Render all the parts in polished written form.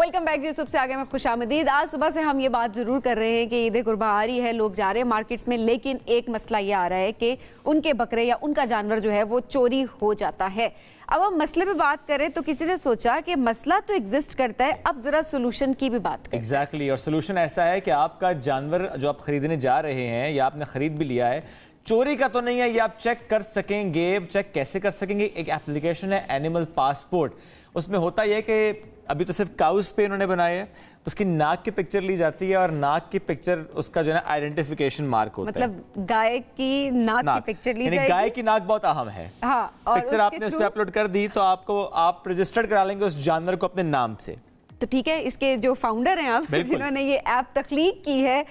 Welcome back जी। सबसे आगे मैं खुशामदीद। आज सुबह से हम ये बात जरूर कर रहे हैं कि ईद कुर्बा आ रही है, लोग जा रहे हैं मार्केट्स में, लेकिन एक मसला ये आ रहा है कि उनके बकरे या उनका जानवर जो है वो चोरी हो जाता है। अब हम मसले पे बात करें तो किसी ने सोचा कि मसला तो एग्जिस्ट करता है, अब जरा सोल्यूशन की भी बात करें। एग्जैक्टली और सोल्यूशन ऐसा है कि आपका जानवर जो आप खरीदने जा रहे हैं या आपने खरीद भी लिया है, चोरी का तो नहीं है, ये आप चेक कर सकेंगे। चेक कैसे कर सकेंगे? एक एप्लीकेशन है एनिमल पासपोर्ट। उसमें होता यह कि अभी तो सिर्फ काउस पे इन्होंने बनाया है, उसकी नाक की पिक्चर ली जाती है और नाक की पिक्चर उसका जो है ना आइडेंटिफिकेशन मार्क होता है। मतलब गाय की नाक की पिक्चर ली जाएगी। गाय की नाक बहुत अहम है। हाँ, और पिक्चर आपने उस पर अपलोड कर दी तो आप रजिस्टर्ड करा लेंगे उस जानवर को अपने नाम से। तो ठीक है, इसके जो फाउंडर हैं आप, जिन्होंने ये ऐप तख्लीक की है,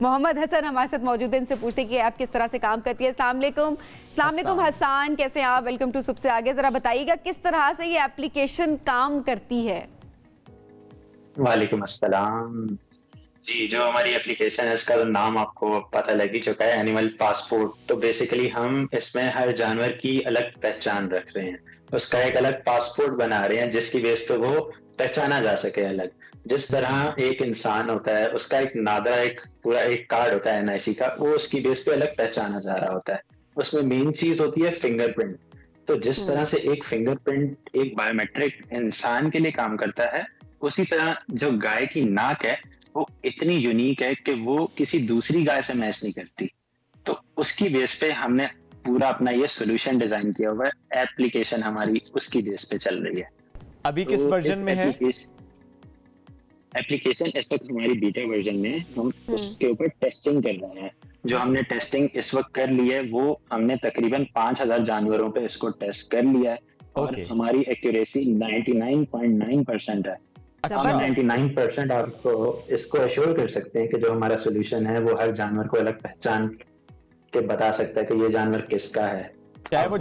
मोहम्मद हसन हमारे साथ मौजूद हैं। इनसे पूछते हैं कि ऐप किस तरह से काम करती है। अस्सलाम वालेकुम हसन, कैसे हैं आप? वेलकम टू सबसे आगे। जरा बताइएगा किस तरह से ये एप्लीकेशन काम करती है। वालेकुम अस्सलाम जी। जो हमारी एप्लीकेशन है उसका नाम आपको पता लग ही चुका है, एनिमल पासपोर्ट। तो बेसिकली हम इसमें हर जानवर की अलग पहचान रख रहे हैं, उसका एक अलग पासपोर्ट बना रहे हैं जिसकी बेस पे वो पहचाना जा सके अलग। जिस तरह एक इंसान होता है उसका एक नादरा एक पूरा एक कार्ड होता है एनआईसी का, वो उसकी बेस पे अलग पहचाना जा रहा होता है। उसमें मेन चीज होती है फिंगरप्रिंट। तो जिस तरह से एक फिंगरप्रिंट एक बायोमेट्रिक इंसान के लिए काम करता है, उसी तरह जो गाय की नाक है वो इतनी यूनिक है कि वो किसी दूसरी गाय से मैच नहीं करती। तो उसकी बेस पे हमने पूरा अपना ये सोल्यूशन डिजाइन किया हुआ है। एप्लीकेशन हमारी उसकी बेस पे चल रही है। अभी किस वर्जन में है एप्लीकेशन? इस वक्त हमारी बीटा वर्जन में हम उसके ऊपर टेस्टिंग कर रहे हैं। जो हमने टेस्टिंग इस वक्त कर ली है वो हमने तकरीबन 5000 जानवरों पे इसको टेस्ट कर लिया है और हमारी एक्यूरेसी 99.9% है। 99% आपको इसको अश्योर कर सकते हैं कि जो हमारा सोल्यूशन है वो हर जानवर को अलग पहचान के बता सकता है कि ये जानवर किसका है, चाहे वो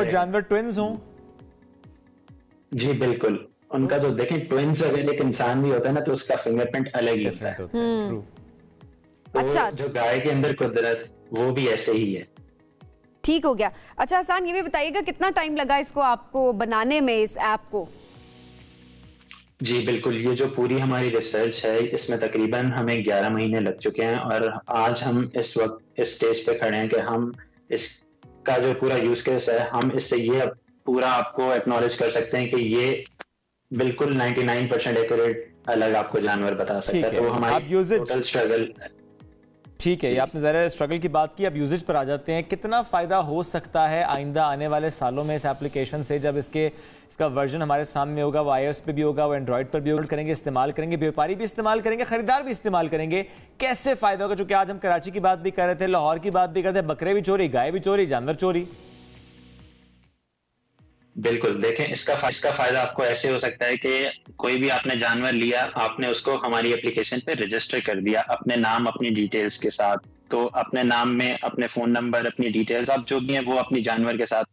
जानवर ट्विन्स हों। जी बिल्कुल, उनका जो देखें ट्विन्स अगर एक इंसान भी होता है ना तो उसका फिंगरप्रिंट अलग ही होता है। तो अच्छा, जो गाय के अंदर कुदरत वो भी ऐसे ही है। ठीक हो गया। अच्छा हसन, ये भी बताइएगा कितना टाइम लगा इसको आपको बनाने में, इस ऐप को? जी बिल्कुल, ये जो पूरी हमारी रिसर्च है इसमें तकरीबन हमें 11 महीने लग चुके हैं और आज हम इस वक्त इस स्टेज पे खड़े हैं कि हम इसका जो पूरा यूज केस है हम इससे ये पूरा आपको एक्नॉलेज कर सकते हैं कि ये बिल्कुल 99% एक्यूरेट अलग आपको जानवर बता सकता है। तो हमारी टोटल स्ट्रगल। ठीक है, ये आपने ज़रा स्ट्रगल की बात की, अब यूजेज पर आ जाते हैं। कितना फ़ायदा हो सकता है आइंदा आने वाले सालों में इस एप्लीकेशन से, जब इसका वर्जन हमारे सामने होगा, वो iOS पे भी होगा, वो एंड्रॉइड पर भी करेंगे, इस्तेमाल करेंगे, व्यापारी भी इस्तेमाल करेंगे, खरीदार भी इस्तेमाल करेंगे। कैसे फ़ायदा होगा? चूँकि आज हम कराची की बात भी कर रहे थे, लाहौर की बात भी कर रहे थे, बकरे भी चोरी, गाय भी चोरी, जानवर चोरी। बिल्कुल, देखें इसका फायदा आपको ऐसे हो सकता है कि कोई भी आपने जानवर लिया, आपने उसको हमारी एप्लीकेशन पे रजिस्टर कर दिया अपने नाम अपनी डिटेल्स के साथ। तो अपने नाम में अपने फोन नंबर अपनी डिटेल्स आप जो भी हैं वो अपनी जानवर के साथ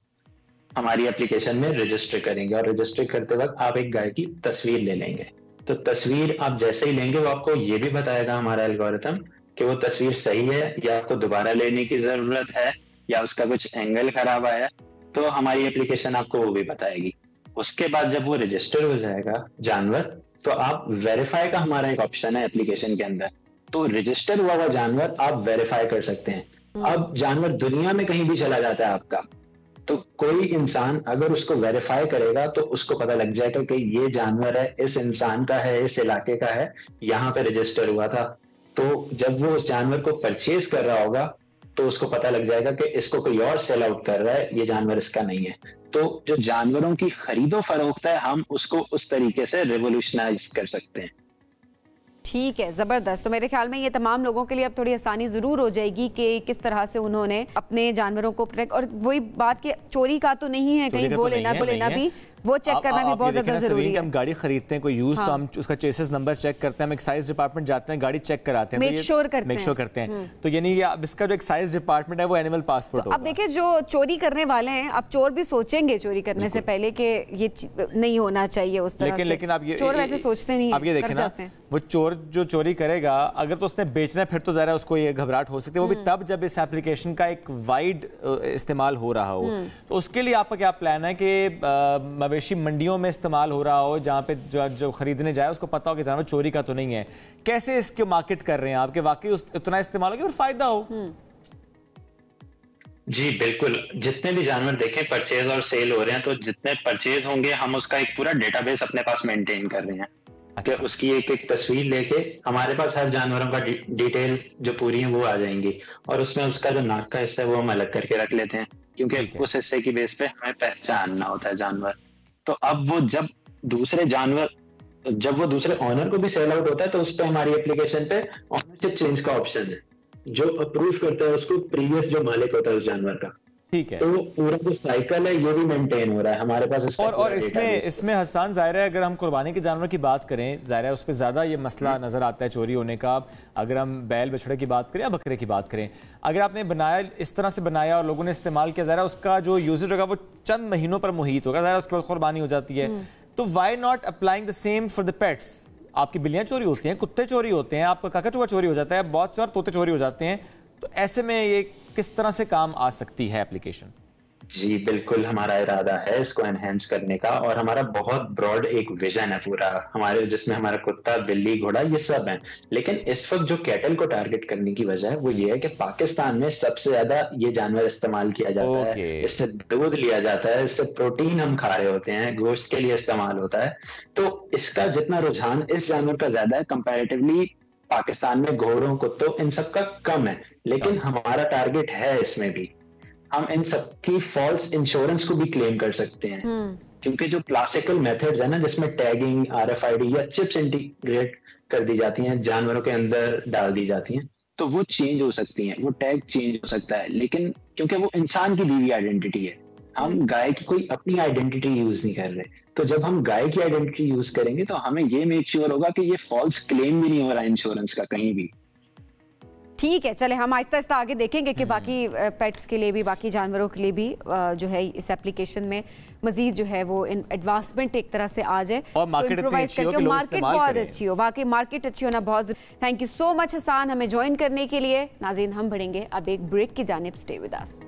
हमारी एप्लीकेशन में रजिस्टर करेंगे और रजिस्टर करते वक्त आप एक गाय की तस्वीर ले लेंगे। तो तस्वीर आप जैसे ही लेंगे वो आपको ये भी बताएगा हमारा एल्गोरिथम कि वो तस्वीर सही है या आपको दोबारा लेने की जरूरत है या उसका कुछ एंगल खराब आया, तो हमारी एप्लीकेशन आपको वो भी बताएगी। उसके बाद जब वो रजिस्टर हो जाएगा जानवर, तो आप वेरीफाई का हमारा एक ऑप्शन है एप्लीकेशन के अंदर, तो रजिस्टर हुआ हुआ जानवर आप वेरीफाई कर सकते हैं। अब जानवर दुनिया में कहीं भी चला जाता है आपका, तो कोई इंसान अगर उसको वेरीफाई करेगा तो उसको पता लग जाएगा कि ये जानवर है, इस इंसान का है, इस इलाके का है, यहाँ पे रजिस्टर हुआ था। तो जब वो उस जानवर को परचेज कर रहा होगा तो उसको पता लग जाएगा कि इसको कोई और सेल आउट कर रहा है, ये जानवर इसका नहीं है। तो जो जानवरों की खरीदो फरोख्त है हम उसको उस तरीके से रिवोल्यूशनाइज कर सकते हैं। ठीक है, ज़बरदस्त। तो मेरे ख्याल में ये तमाम लोगों के लिए अब थोड़ी आसानी ज़रूर हो जाएगी कि किस तरह से उन्होंने अपने जानवरों को प्रोटेक्ट, और वही बात कि चोरी का तो नहीं है, कहीं वो लेना भी वो चेक करना भी बहुत ज्यादा जरूरी है। हम गाड़ी खरीदते हैं कोई यूज, तो हम उसका चेसिस नंबर चेक करते हैं, हम एक्साइज डिपार्टमेंट जाते हैं, गाड़ी चेक कराते हैं, मेक श्योर करते हैं। तो यानी अब इसका जो एक्साइज डिपार्टमेंट है वो एनिमल पासपोर्ट होगा। अब देखिए जो चोरी करने वाले हैं, अब चोर भी सोचेंगे चोरी करने से पहले कि ये नहीं होना चाहिए उस तरह से। लेकिन अब ये चोर वैसे सोचते नहीं है। अब ये देखें ना, वो चोर जो चोरी करेगा अगर तो उसने बेचना है फिर तो जरा उसको ये घबराहट हो सकती है, वो भी तब जब इस एप्लीकेशन का एक वाइड इस्तेमाल हो रहा हो। तो उसके लिए आपका क्या प्लान है कि मवेशी मंडियों में इस्तेमाल हो रहा हो, जहाँ पे जो खरीदने जाए उसको पता हो कि जानवर चोरी का तो नहीं है, कैसे इसको मार्केट कर रहे हैं आपके, वाकई उतना इस्तेमाल हो कि और फायदा हो? जी बिल्कुल, जितने भी जानवर देखें परचेज और सेल हो रहे हैं, तो जितने परचेज होंगे हम उसका एक पूरा डेटाबेस अपने पास मेंटेन कर रहे हैं। कि उसकी एक एक तस्वीर लेके हमारे पास हर जानवरों का डिटेल जो पूरी है वो आ जाएंगी, और उसमें उसका जो नाक का हिस्सा है वो हम अलग करके रख लेते हैं, क्योंकि उस हिस्से की बेस पे हमें पहचानना होता है जानवर। तो अब वो जब वो दूसरे ऑनर को भी सेल आउट होता है, तो उस पर हमारी एप्लीकेशन पे ऑनरशिप चेंज का ऑप्शन है, जो अप्रूव करता है उसको प्रीवियस जो मालिक होता है उस जानवर का। ठीक है, तो पूरा जो साइकिल है ये भी मेंटेन हो रहा है हमारे पास। और इसमें हसन, ज़ाहिर है अगर हम कुर्बानी के जानवर की बात करें, ज़ाहिर है उस पर ज़्यादा ये मसला नज़र आता है चोरी होने का। अगर हम बैल बछड़े की बात करें या बकरे की बात करें, अगर आपने बनाया इस तरह से बनाया और लोगों ने इस्तेमाल किया, ज़ाहिर है उसका जो यूजेज होगा वो चंद महीनों पर मुहित होगा, ज़ाहिर उसके बाद कुर्बानी हो जाती है। तो why not applying the same for the pets? आपकी बिल्लियाँ चोरी होती हैं, कुत्ते चोरी होते हैं, आपका काकाचूहा चोरी हो जाता है, बहुत से और तोते चोरी हो जाते हैं, तो ऐसे में ये किस तरह से काम आ सकती है एप्लीकेशन? जी बिल्कुल, हमारा इरादा है इसको एनहेंस करने का, और हमारा बहुत ब्रॉड एक विजन है पूरा हमारे, जिसमें हमारा कुत्ता, बिल्ली, घोड़ा ये सब है। लेकिन इस वक्त जो कैटल को टारगेट करने की वजह है वो ये है कि पाकिस्तान में सबसे ज्यादा ये जानवर इस्तेमाल किया जाता है, इससे दूध लिया जाता है, इससे प्रोटीन हम खा रहे होते हैं, गोश्त के लिए इस्तेमाल होता है। तो इसका जितना रुझान इस जानवर का ज्यादा है, कंपैरेटिवली पाकिस्तान में घोड़ों, कुत्तों इन सब का कम है। लेकिन हमारा टारगेट है इसमें भी, हम इन सबकी फॉल्स इंश्योरेंस को भी क्लेम कर सकते हैं, क्योंकि जो क्लासिकल मेथड्स है ना, जिसमें टैगिंग, RFID या चिप्स इंटीग्रेट कर दी जाती हैं, जानवरों के अंदर डाल दी जाती हैं, तो वो चेंज हो सकती हैं, वो टैग चेंज हो सकता है। लेकिन क्योंकि वो इंसान की दी हुई आइडेंटिटी है, हम गाय की कोई अपनी आइडेंटिटी यूज नहीं कर रहे, तो जब हम गाय की आइडेंटिटी यूज करेंगे तो हमें ये मेक श्योर होगा कि ये फॉल्स क्लेम भी नहीं हो रहा इंश्योरेंस का कहीं भी। ठीक है, चले हम आहिस्ता आहिस्ता आगे देखेंगे कि बाकी पेट्स के लिए भी, बाकी जानवरों के लिए भी जो है इस एप्लीकेशन में मजीद जो है वो एडवांसमेंट एक तरह से आ जाए, और मार्केट बहुत अच्छी हो, वाकई मार्केट अच्छी होना बहुत। Thank you so much Hasan हमें ज्वाइन करने के लिए। नाज़रीन, हम बढ़ेंगे अब एक ब्रेक की जानिब, स्टे विद अस।